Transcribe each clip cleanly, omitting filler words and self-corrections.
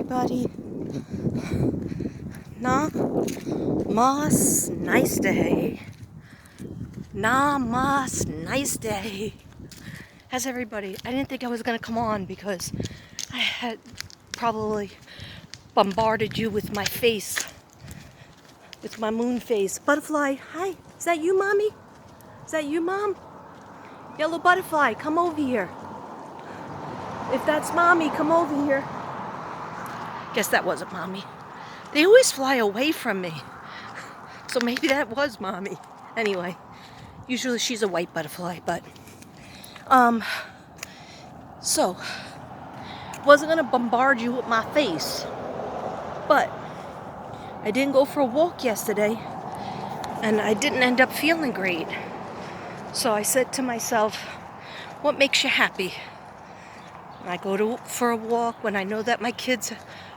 everybody. Na mas nice day. Na mas nice day. How's everybody? I didn't think I was gonna come on because I had probably bombarded you with my face, with my moon face. Butterfly, hi. Is that you, mommy? Is that you, mom? Yellow butterfly, come over here. If that's mommy, come over here. Guess that wasn't mommy. They always fly away from me. So maybe that was mommy. Anyway, usually she's a white butterfly, but so wasn't gonna bombard you with my face, but I didn't go for a walk yesterday and I didn't end up feeling great. So I said to myself, what makes you happy? I go for a walk when I know that my kids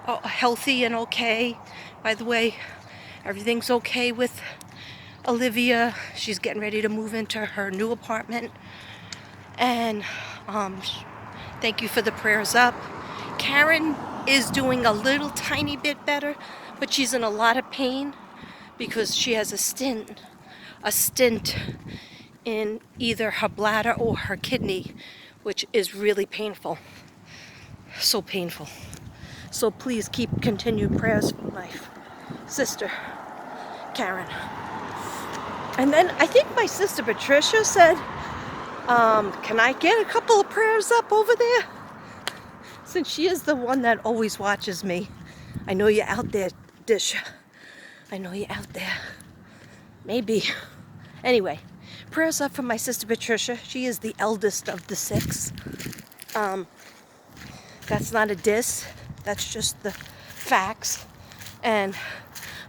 are healthy and okay. By the way, everything's okay with Olivia. She's getting ready to move into her new apartment. And thank you for the prayers up. Karen is doing a little tiny bit better, but she's in a lot of pain because she has a stint in either her bladder or her kidney, which is really painful. So painful. So please keep continued prayers for my sister, Karen. And then I think my sister Patricia said, can I get a couple of prayers up over there? Since she is the one that always watches me. I know you're out there, Disha. I know you're out there. Maybe. Anyway, prayers up for my sister Patricia. She is the eldest of the 6. That's not a diss. That's just the facts. And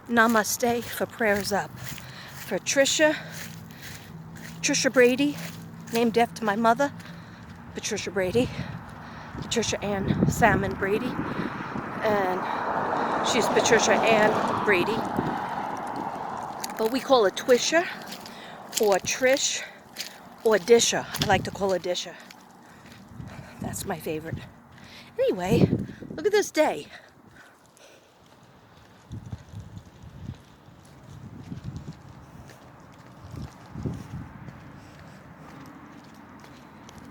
namaste for prayers up. For Trisha Brady, named after my mother, Patricia Brady. Patricia Ann Salmon Brady. And she's Patricia Ann Brady. But we call her Twisha, or Trish, or Disha. I like to call her Disha. That's my favorite. Anyway, look at this day.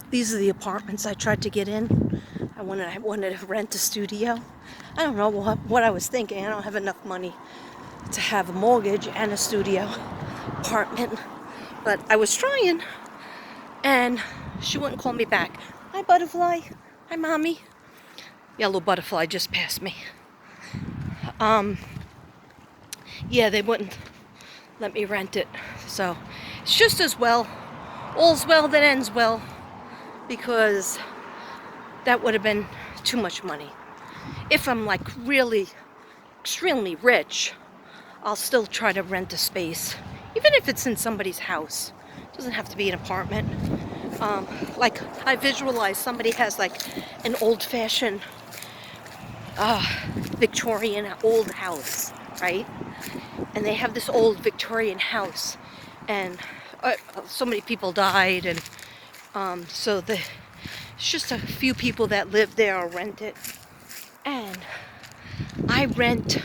These are the apartments I tried to get in. I wanted to rent a studio. I don't know what I was thinking. I don't have enough money to have a mortgage and a studio apartment. But I was trying, and she wouldn't call me back. Hi, butterfly. Hi, mommy. Yellow butterfly just passed me. Yeah, they wouldn't let me rent it. So it's just as well. All's well that ends well, because that would have been too much money. If I'm like really extremely rich, I'll still try to rent a space, even if it's in somebody's house. It doesn't have to be an apartment. Like I visualize somebody has like an old-fashioned Victorian old house, right? And they have this old Victorian house, and so many people died, and so it's just a few people that live there or rent it. And I rent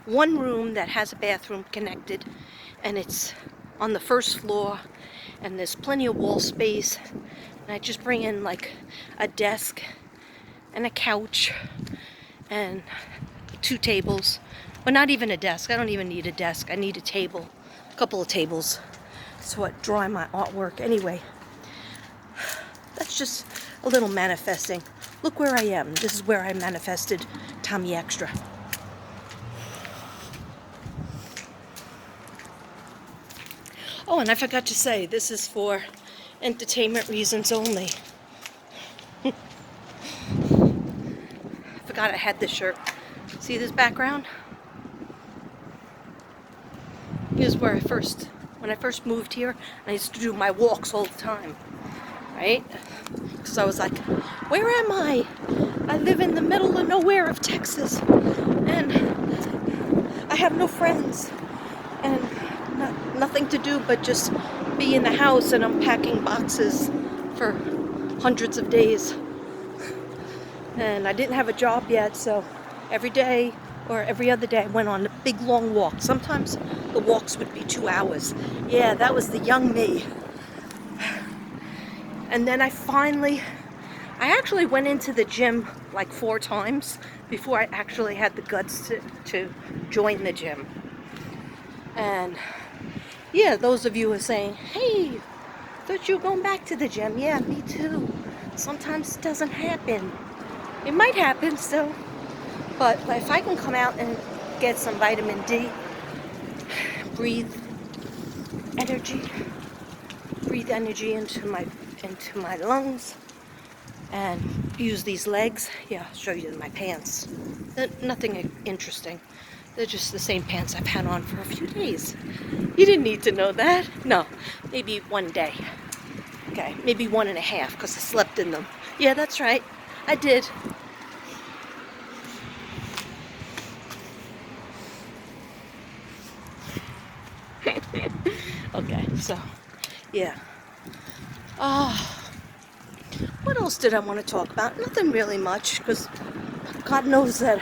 one room that has a bathroom connected, and it's on the first floor, and there's plenty of wall space. And I just bring in like a desk and a couch and 2 tables. Well, not even a desk. I don't even need a desk. I need a table, a couple of tables, so I draw my artwork. Anyway, that's just a little manifesting. Look where I am. This is where I manifested Tommy Extra. Oh, and I forgot to say, this is for entertainment reasons only. Forgot I had this shirt. See this background? Here's where when I first moved here, I used to do my walks all the time, right? Because I was like, where am I? I live in the middle of nowhere of Texas, and I have no friends, and nothing to do but just be in the house and unpacking boxes for hundreds of days. And I didn't have a job yet, so Every day or every other day I went on a big long walk. Sometimes the walks would be 2 hours. Yeah, that was the young me. And then I actually went into the gym like 4 times before I actually had the guts to join the gym. And yeah, those of you who are saying, hey, thought you were going back to the gym. Yeah, me too. Sometimes it doesn't happen. It might happen still. But if I can come out and get some vitamin D, breathe energy into my lungs, and use these legs. Yeah, I'll show you my pants. Nothing interesting. They're just the same pants I've had on for a few days. You didn't need to know that. No, maybe one day. Okay, maybe 1.5 because I slept in them. Yeah, that's right. I did. Okay, so, yeah. What else did I want to talk about? Nothing really much, because God knows that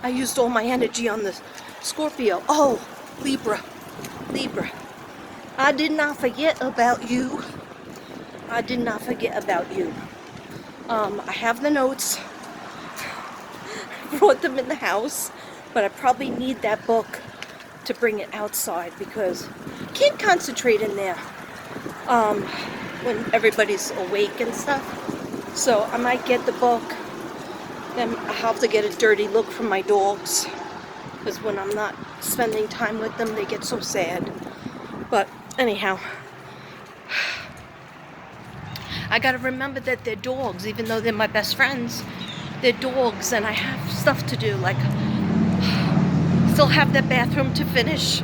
I used all my energy on the Scorpio. Oh, Libra. I did not forget about you. I have the notes. I brought them in the house, but I probably need that book to bring it outside because I can't concentrate in there when everybody's awake and stuff. So I might get the book. Then I have to get a dirty look from my dogs because when I'm not spending time with them, they get so sad. But anyhow, I gotta remember that they're dogs, even though they're my best friends. They're dogs, and I have stuff to do, like still have that bathroom to finish.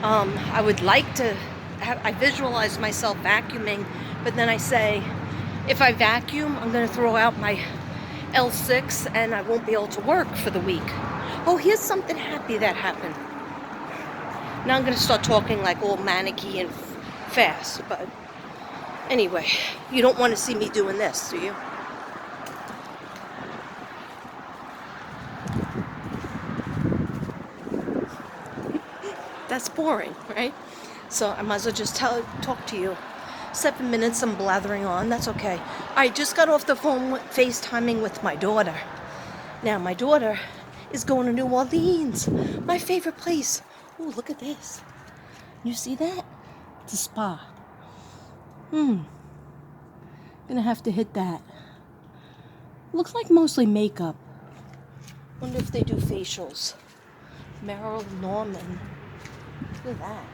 I would like to I visualize myself vacuuming, but then I say, if I vacuum, I'm going to throw out my L6 and I won't be able to work for the week. Oh, here's something happy that happened. Now I'm going to start talking like all manicky and fast, but anyway, you don't want to see me doing this, do you? That's boring, right? So I might as well just talk to you. 7 minutes I'm blathering on, that's okay. I just got off the phone FaceTiming with my daughter. Now my daughter is going to New Orleans, my favorite place. Oh, look at this. You see that? It's a spa. Gonna have to hit that. Looks like mostly makeup. Wonder if they do facials. Meryl Norman. Look at that.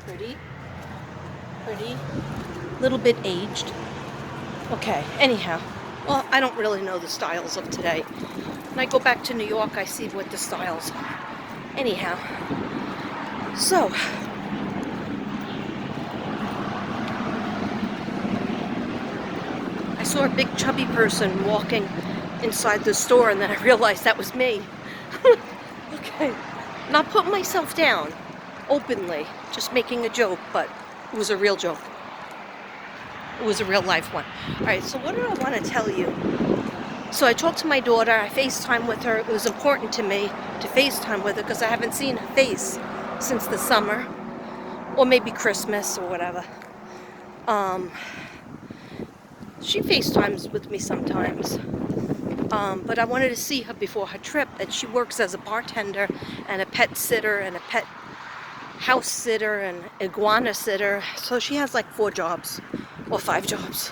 Pretty. Little bit aged. Okay, anyhow. Well, I don't really know the styles of today. When I go back to New York, I see what the styles are. Anyhow. So. I saw a big chubby person walking inside the store, and then I realized that was me. Okay. Not putting myself down openly, just making a joke, but it was a real joke. It was a real life one. Alright, so what did I want to tell you? So I talked to my daughter, I FaceTime with her. It was important to me to FaceTime with her because I haven't seen her face since the summer, or maybe Christmas or whatever. She FaceTimes with me sometimes. But I wanted to see her before her trip, and she works as a bartender and a pet sitter and a pet house sitter and iguana sitter. So she has like 4 jobs or 5 jobs.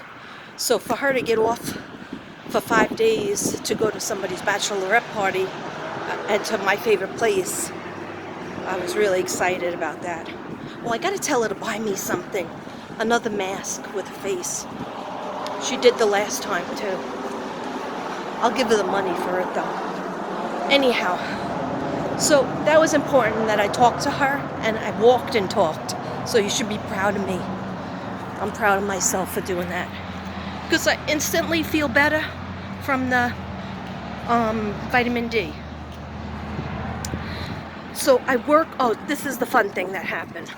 So for her to get off for 5 days to go to somebody's bachelorette party and to my favorite place, I was really excited about that. Well, I gotta tell her to buy me something. Another mask with a face. She did the last time too. I'll give her the money for it though. Anyhow, so that was important that I talked to her and I walked and talked. So you should be proud of me. I'm proud of myself for doing that. Because I instantly feel better from the vitamin D. So I work, oh, this is the fun thing that happened.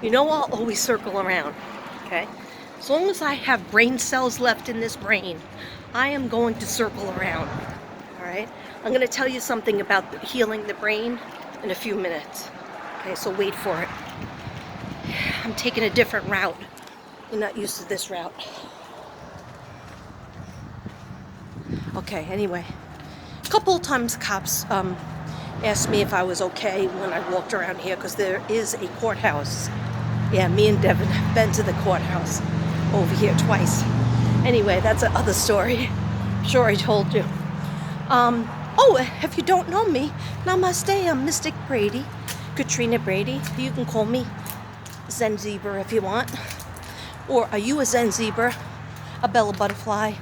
You know, I'll always circle around, okay? As long as I have brain cells left in this brain, I am going to circle around. all right? I'm going to tell you something about healing the brain in a few minutes. Okay, so wait for it. I'm taking a different route. You're not used to this route. Okay, anyway. A couple of times cops asked me if I was okay when I walked around here because there is a courthouse. Yeah, me and Devin have been to the courthouse over here twice. Anyway, that's another story. I'm sure I told you. Oh, if you don't know me, namaste, I'm Mystic Brady, Katrina Brady. You can call me Zen Zebra if you want. Or are you a Zen Zebra, a Bella Butterfly,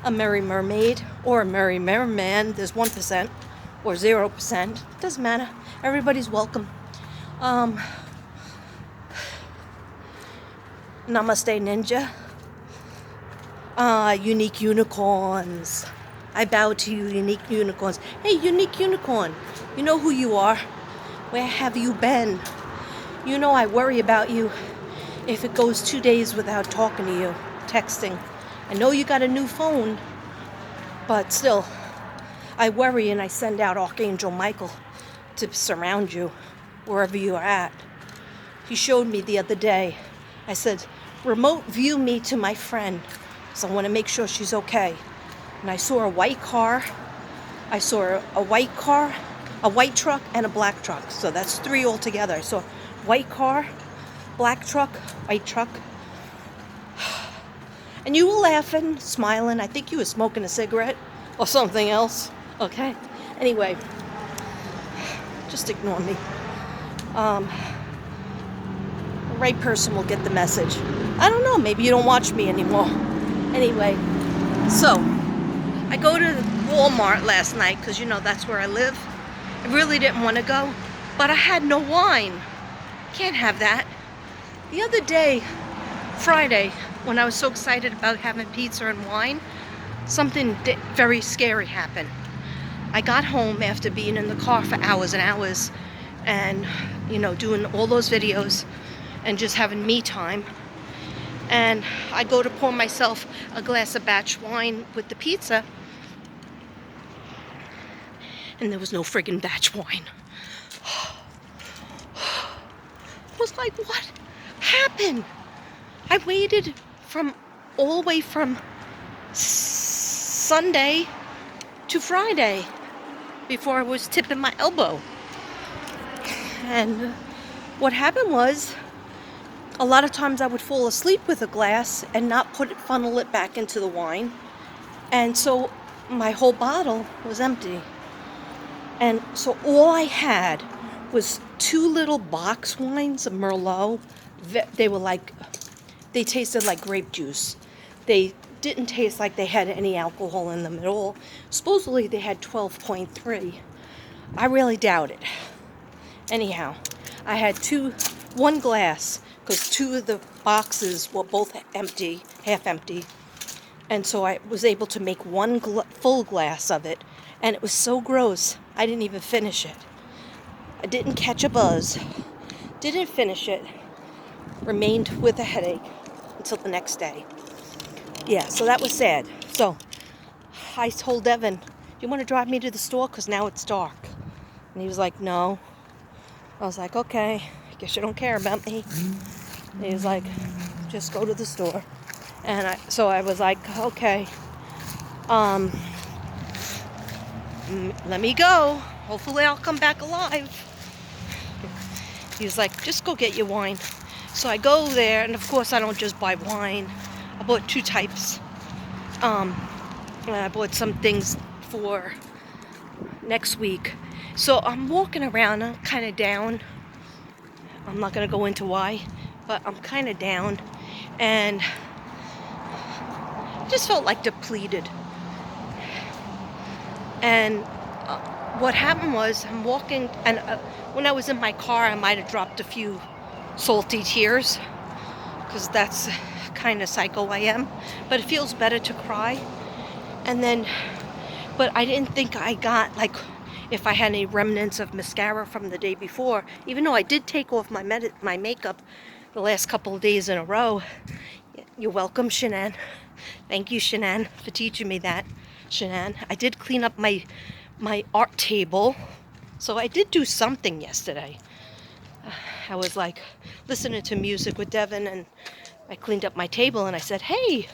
a Merry Mermaid, or a Merry Merman? There's 1% or 0%. Doesn't matter. Everybody's welcome. Namaste Ninja. Unique unicorns. I bow to you, unique unicorns. Hey, unique unicorn, you know who you are. Where have you been? You know I worry about you if it goes 2 days without talking to you, texting. I know you got a new phone, but still, I worry and I send out Archangel Michael to surround you wherever you are at. He showed me the other day. I said, remote view me to my friend, so I want to make sure she's okay. And I saw a white car. I saw a white car, a white truck, and a black truck. So that's 3 altogether. I saw white car, black truck, white truck. And you were laughing, smiling. I think you were smoking a cigarette or something else. Okay? Anyway, just ignore me. The right person will get the message. I don't know, maybe you don't watch me anymore. Anyway, so I go to Walmart last night because, you know, that's where I live. I really didn't want to go, but I had no wine. Can't have that. The other day, Friday, when I was so excited about having pizza and wine, something very scary happened. I got home after being in the car for hours and hours and, you know, doing all those videos and just having me time. And I go to pour myself a glass of batch wine with the pizza, and there was no friggin' batch wine. I was like, what happened? I waited all the way from Sunday to Friday before I was tipping my elbow. And what happened was, a lot of times I would fall asleep with a glass and not funnel it back into the wine. And so my whole bottle was empty. And so all I had was 2 little box wines of Merlot. They tasted like grape juice. They didn't taste like they had any alcohol in them at all. Supposedly they had 12.3. I really doubt it. Anyhow, I had one glass, because 2 of the boxes were both empty, half empty. And so I was able to make 1 full glass of it. And it was so gross, I didn't even finish it. I didn't catch a buzz. Didn't finish it. Remained with a headache until the next day. Yeah, so that was sad. So I told Devin, do you want to drive me to the store? Because now it's dark. And he was like, no. I was like, okay, I guess you don't care about me. And he was like, just go to the store. And so I was like, okay, let me go. Hopefully I'll come back alive. He was like, just go get your wine. So I go there, and of course I don't just buy wine. I bought 2 types. And I bought some things for next week. So I'm walking around, I'm kind of down. I'm not going to go into why, but I'm kind of down. And I just felt like depleted. And what happened was, I'm walking, and when I was in my car, I might have dropped a few salty tears, because that's kind of psycho I am. But it feels better to cry. And then, but I didn't think I got, like, if I had any remnants of mascara from the day before, even though I did take off my makeup the last couple of days in a row. You're welcome, Shanann. Thank you, Shanann, for teaching me that. Shanann. I did clean up my art table. So I did do something yesterday. I was like listening to music with Devin, and I cleaned up my table and I said, hey,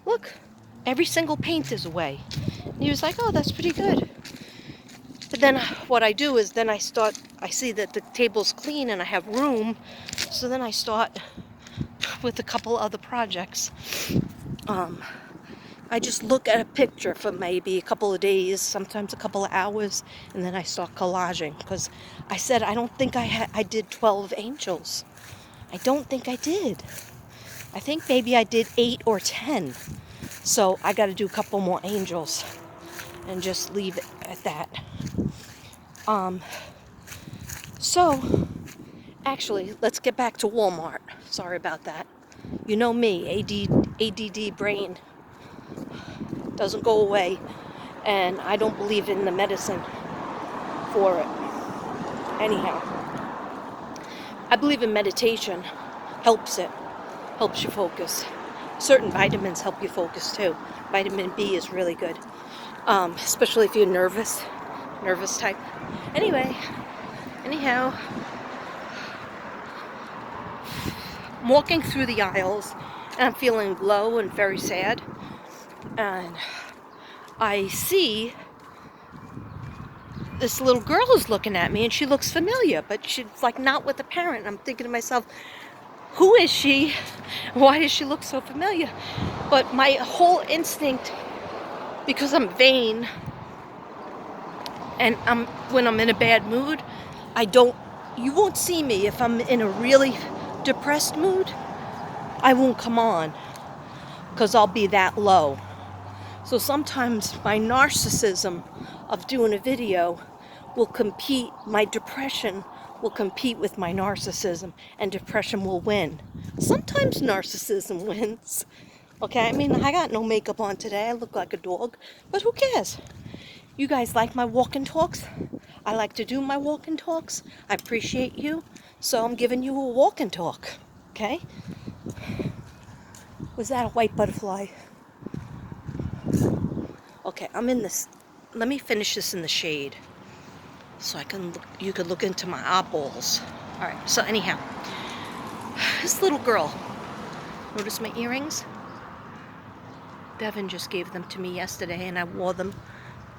look, every single paint is away. And he was like, oh, that's pretty good. But then what I do is then I see that the table's clean and I have room. So then I start with a couple other projects. I just look at a picture for maybe a couple of days, sometimes a couple of hours, and then I start collaging. Because I said I don't think I did 12 angels. I don't think I did. I think maybe I did 8 or 10. So I got to do a couple more angels and just leave it at that. So actually, let's get back to Walmart. Sorry about that. You know me, ADD brain doesn't go away, and I don't believe in the medicine for it. Anyhow, I believe in meditation. Helps you focus. Certain vitamins help you focus too. Vitamin B is really good, especially if you're nervous type. Anyhow, I'm walking through the aisles and I'm feeling low and very sad, and I see this little girl is looking at me and she looks familiar, but she's like not with a parent. I'm thinking to myself, who is she? Why does she look so familiar? But my whole instinct, because I'm vain and when I'm in a bad mood, you won't see me. If I'm in a really depressed mood, I won't come on because I'll be that low. So sometimes my narcissism of doing a video will compete, my depression will compete with my narcissism, and depression will win. Sometimes narcissism wins. Okay, I mean, I got no makeup on today. I look like a dog, but who cares? You guys like my walk and talks? I like to do my walk and talks. I appreciate you, so I'm giving you a walk and talk. Okay? Was that a white butterfly? Okay, I'm in this. Let me finish this in the shade, so you could look into my eyeballs. All right. So anyhow, this little girl. Notice my earrings? Devin just gave them to me yesterday, and I wore them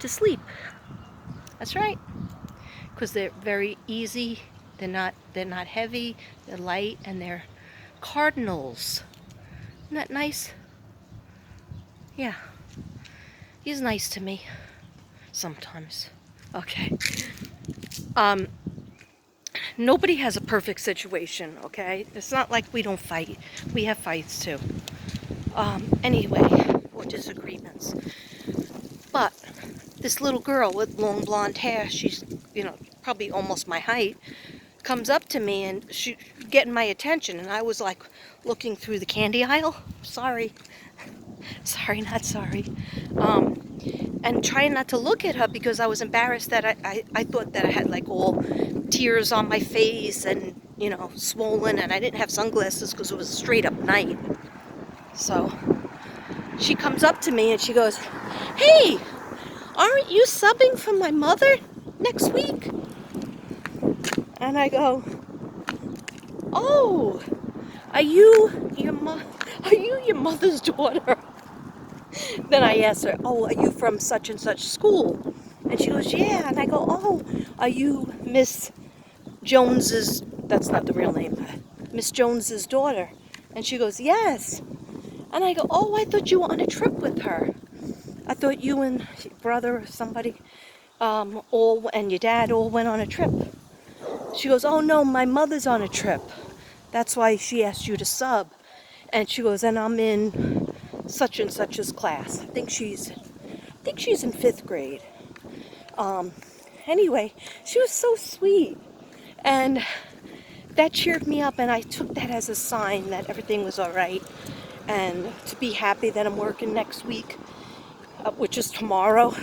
to sleep. That's right, because they're very easy. They're not heavy. They're light, and they're cardinals. Isn't that nice? Yeah. He's nice to me sometimes. Okay. Nobody has a perfect situation, okay? It's not like we don't fight. We have fights too. Anyway, or disagreements. But this little girl with long blonde hair, she's, probably almost my height, comes up to me and she getting my attention, and I was like looking through the candy aisle. Sorry, not sorry. And trying not to look at her because I was embarrassed that I thought that I had like all tears on my face and, swollen, and I didn't have sunglasses because it was straight up night. So she comes up to me and she goes, hey, aren't you subbing for my mother next week? And I go, oh, are you your mother's daughter? Then I asked her, oh, are you from such and such school? And she goes, yeah. And I go, oh, are you Miss Jones's, that's not the real name, Miss Jones's daughter? And she goes, yes. And I go, oh, I thought you were on a trip with her. I thought you and your brother or somebody, and your dad all went on a trip. She goes, oh, no, my mother's on a trip. That's why she asked you to sub. And she goes, and I'm in such and such's class. I think she's in 5th grade. Anyway, she was so sweet, and that cheered me up, and I took that as a sign that everything was all right, and to be happy that I'm working next week, which is tomorrow.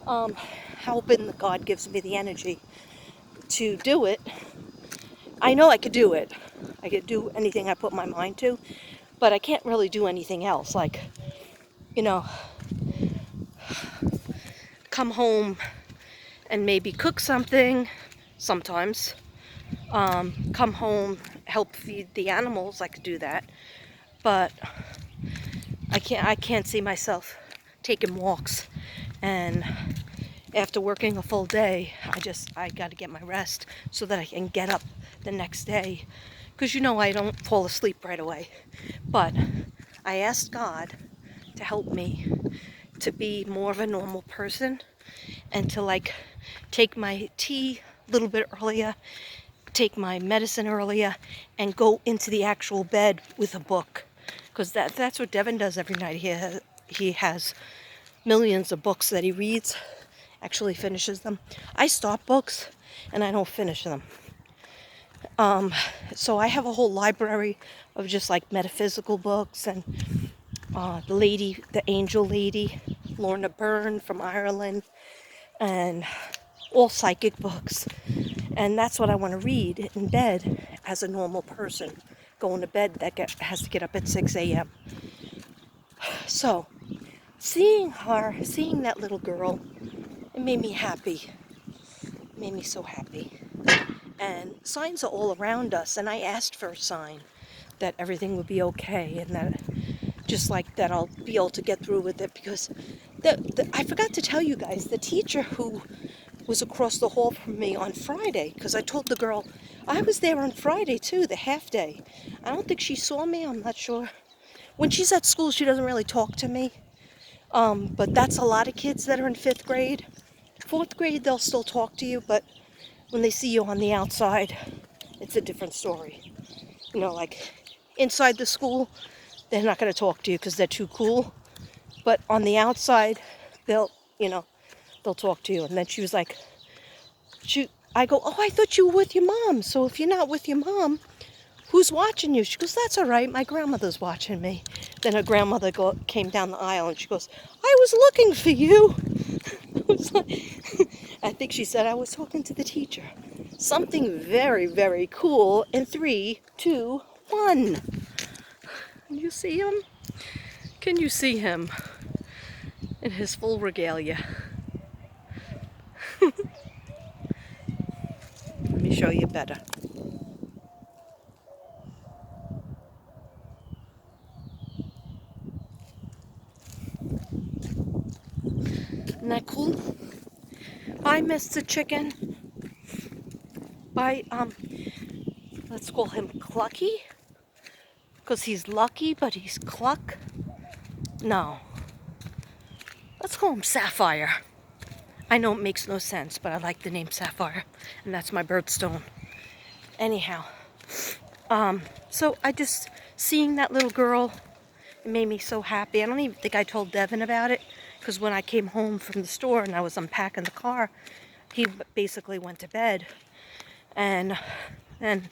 Hoping that God gives me the energy to do it. I know I could do it. I could do anything I put my mind to, but I can't really do anything else. Like, come home and maybe cook something sometimes. Come home, help feed the animals. I could do that, but I can't see myself taking walks. And after working a full day, I got to get my rest so that I can get up the next day, because I don't fall asleep right away. But I asked God to help me to be more of a normal person, and to like take my tea a little bit earlier, take my medicine earlier, and go into the actual bed with a book, because that's what Devin does every night. He has millions of books that he reads, actually finishes them. I start books and I don't finish them. So I have a whole library of just like metaphysical books, and the angel lady, Lorna Byrne from Ireland, and all psychic books. And that's what I want to read in bed as a normal person, going to bed that has to get up at 6 a.m. So seeing that little girl, it made me happy. It made me so happy. And signs are all around us, and I asked for a sign that everything would be okay, and that just like that I'll be able to get through with it, because I forgot to tell you guys, the teacher who was across the hall from me on Friday, because I told the girl I was there on Friday too, the half day. I don't think she saw me, I'm not sure. When she's at school, she doesn't really talk to me, but that's a lot of kids that are in 5th grade. 4th grade, they'll still talk to you, but when they see you on the outside, it's a different story. Like inside the school, they're not going to talk to you because they're too cool. But on the outside, they'll talk to you. And then she was like, I go, oh, I thought you were with your mom. So if you're not with your mom, who's watching you? She goes, that's all right. My grandmother's watching me. Then her grandmother came down the aisle and she goes, I was looking for you. I think she said I was talking to the teacher. Something very, very cool in 3, 2, 1. Can you see him? Can you see him in his full regalia? Let me show you better. Isn't that cool? Bye, Mr. Chicken. Bye, let's call him Clucky, because he's lucky, but he's Cluck. No. Let's call him Sapphire. I know it makes no sense, but I like the name Sapphire, and that's my birdstone. Anyhow, so seeing that little girl, it made me so happy. I don't even think I told Devin about it, because when I came home from the store and I was unpacking the car, he basically went to bed. And then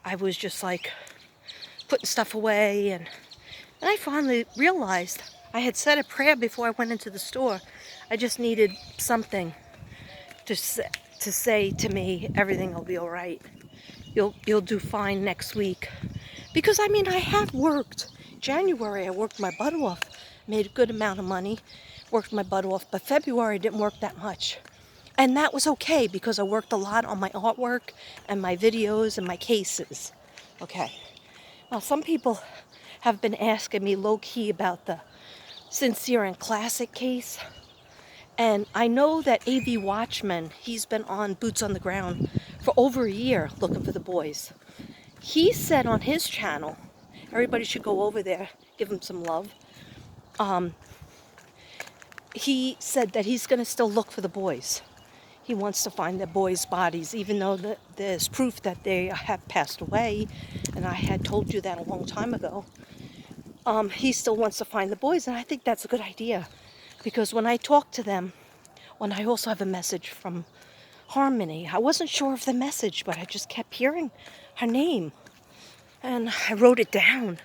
I was just like putting stuff away, and I finally realized I had said a prayer before I went into the store. I just needed something to say to me, everything will be all right. You'll do fine next week. Because I have worked. January I worked my butt off, made a good amount of money, worked my butt off, but February I didn't work that much. And that was okay, because I worked a lot on my artwork and my videos and my cases. Okay. Now, some people have been asking me low-key about the Sincere and Classic case. And I know that A.V. Watchman, he's been on Boots on the Ground for over a year looking for the boys. He said on his channel, everybody should go over there, give him some love. He said that he's going to still look for the boys. He wants to find the boys' bodies, even though there's proof that they have passed away, and I had told you that a long time ago. He still wants to find the boys, and I think that's a good idea, because when I talk to them, I also have a message from Harmony. I wasn't sure of the message, but I just kept hearing her name, and I wrote it down.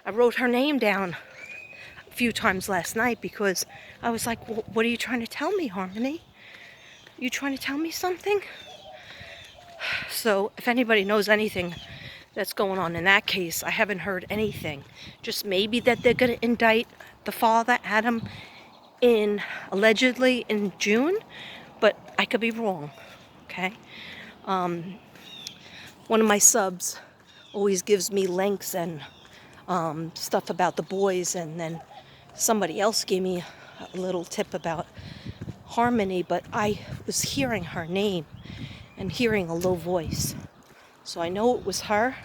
I wrote her name down a few times last night, because I was like, well, what are you trying to tell me, Harmony? You trying to tell me something? So if anybody knows anything that's going on in that case, I haven't heard anything. Just maybe that they're going to indict the father, Adam, allegedly in June, but I could be wrong, okay? One of my subs always gives me links and stuff about the boys, and then somebody else gave me a little tip about Harmony, but I was hearing her name and hearing a low voice. So I know it was her,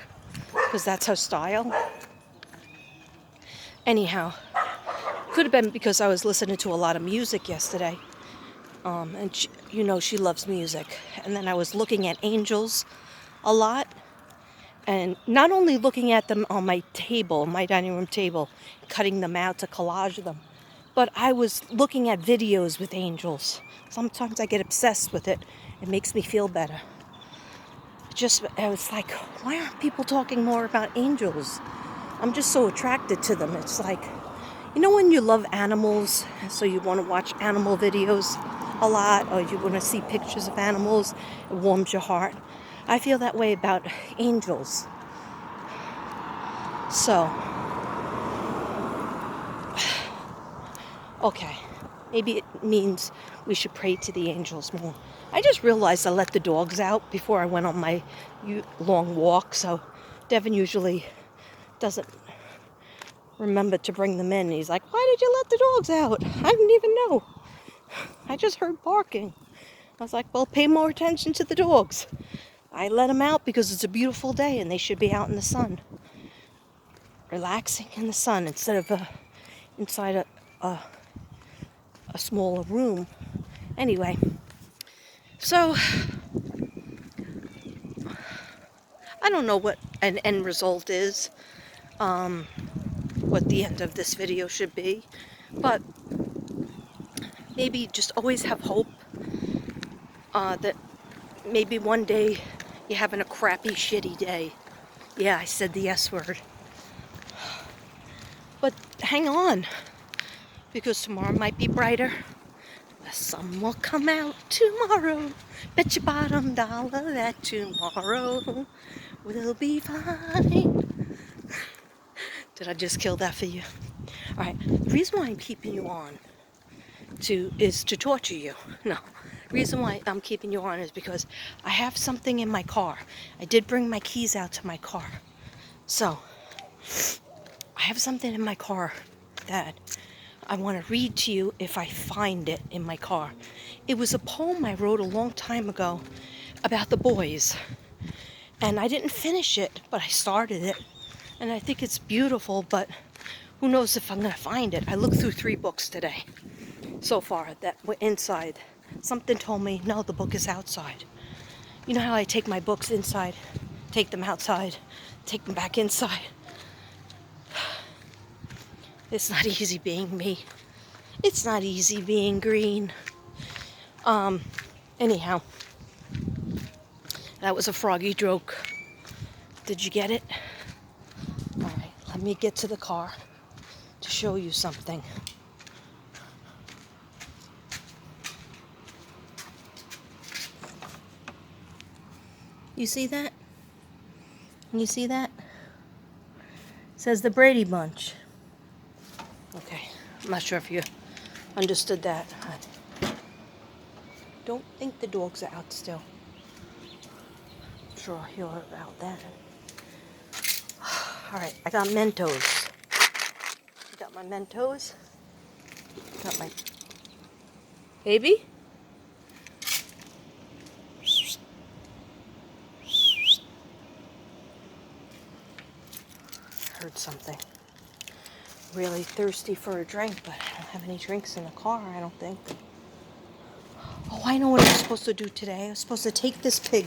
because that's her style. Anyhow, could have been because I was listening to a lot of music yesterday. And she loves music. And then I was looking at angels a lot. And not only looking at them on my table, my dining room table, cutting them out to collage them, but I was looking at videos with angels. Sometimes I get obsessed with it. It makes me feel better. I was like, why aren't people talking more about angels? I'm just so attracted to them. It's like, when you love animals, so you want to watch animal videos a lot, or you want to see pictures of animals, it warms your heart. I feel that way about angels. So, okay, maybe it means we should pray to the angels more. I just realized I let the dogs out before I went on my long walk, so Devin usually doesn't remember to bring them in. He's like, why did you let the dogs out? I didn't even know. I just heard barking. I was like, well, pay more attention to the dogs. I let them out because it's a beautiful day and they should be out in the sun, relaxing in the sun instead of inside a smaller room. Anyway, so I don't know what an end result is, what the end of this video should be, but maybe just always have hope that maybe one day you're having a crappy, shitty day. Yeah, I said the S word. But hang on, because tomorrow might be brighter. The sun will come out tomorrow. Bet your bottom dollar that tomorrow will be fine. Did I just kill that for you? All right, the reason why I'm keeping you on is to torture you. No, the reason why I'm keeping you on is because I have something in my car. I did bring my keys out to my car. So, I have something in my car that I want to read to you if I find it in my car. It was a poem I wrote a long time ago about the boys. And I didn't finish it, but I started it. And I think it's beautiful, but who knows if I'm going to find it. I looked through 3 books today so far that were inside. Something told me, no, the book is outside. You know how I take my books inside, take them outside, take them back inside? It's not easy being me. It's not easy being green. Anyhow, that was a froggy joke. Did you get it? All right, let me get to the car to show you something. You see that? You see that? It says the Brady Bunch. Okay, I'm not sure if you understood that. I don't think the dogs are out still. I'm sure I'll hear about that. All right, I got Mentos. Got my Mentos. Got my baby. Heard something. Really thirsty for a drink, but I don't have any drinks in the car, I don't think. Oh, I know what I'm supposed to do today. I'm supposed to take this pig.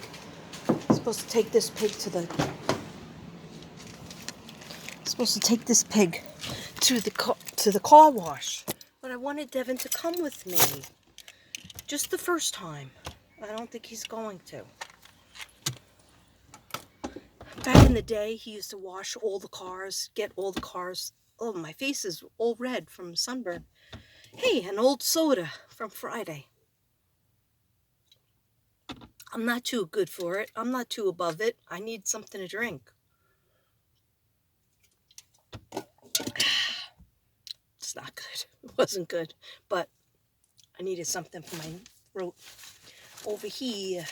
I'm supposed to take this pig to the car wash. But I wanted Devin to come with me. Just the first time. I don't think he's going to. Back in the day, he used to wash all the cars, get all the cars. Oh, my face is all red from sunburn. Hey, an old soda from Friday. I'm not too good for it. I'm not too above it. I need something to drink. was not good. It wasn't good, but I needed something for my throat. Over here.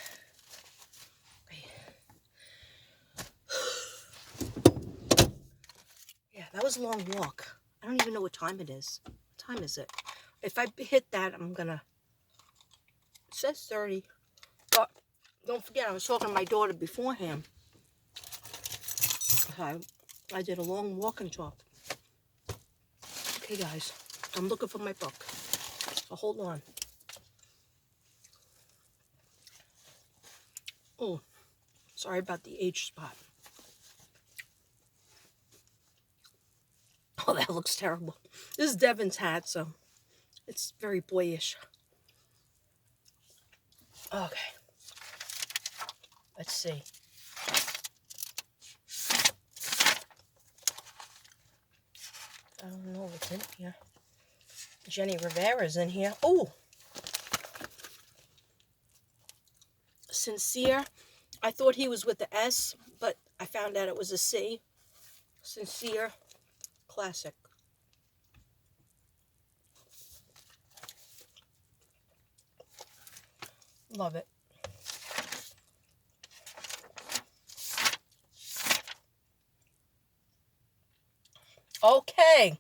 Okay. Yeah, that was a long walk. I don't even know what time it is. What time is it? If I hit that, I'm gonna... It says 30. But don't forget, I was talking to my daughter beforehand. I did a long walk and talk. Okay, guys. I'm looking for my book. So hold on. Oh, sorry about the age spot. Oh, that looks terrible. This is Devin's hat, so it's very boyish. Okay. Let's see. I don't know what's in here. Jenny Rivera's in here. Oh! Sincere. I thought he was with the S, but I found out it was a C. Sincere. Classic. Love it. Okay.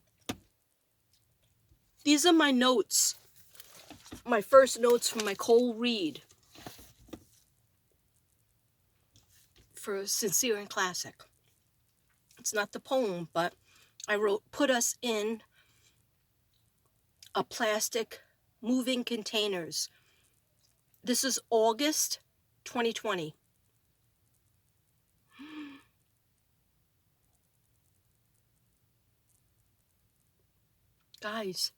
These are my notes. My first notes from my cold read. For Sincere and Classic. It's not the poem, but I wrote, put us in a plastic moving containers. This is August 2020. Guys,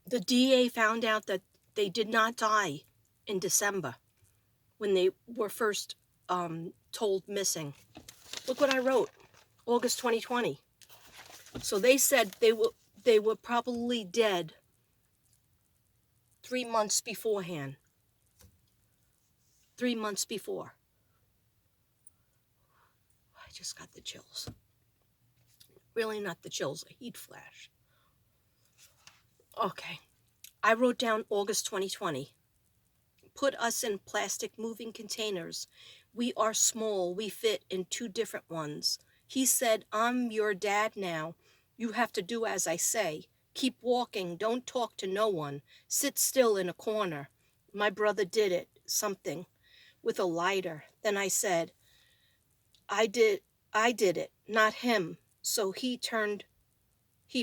the DA found out that they did not die in December when they were first told missing. Look what I wrote, August 2020. So they said they were probably dead 3 months beforehand. 3 months before. I just got the chills. Really not the chills, a heat flash. Okay. I wrote down August 2020. Put us in plastic moving containers. We are small. We fit in 2 different ones. He said, I'm your dad now. You have to do as I say. Keep walking. Don't talk to no one. Sit still in a corner. My brother did it, something, with a lighter. Then I said, I did it, not him. So he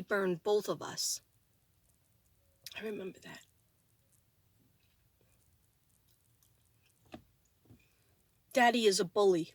burned both of us. I remember that. Daddy is a bully.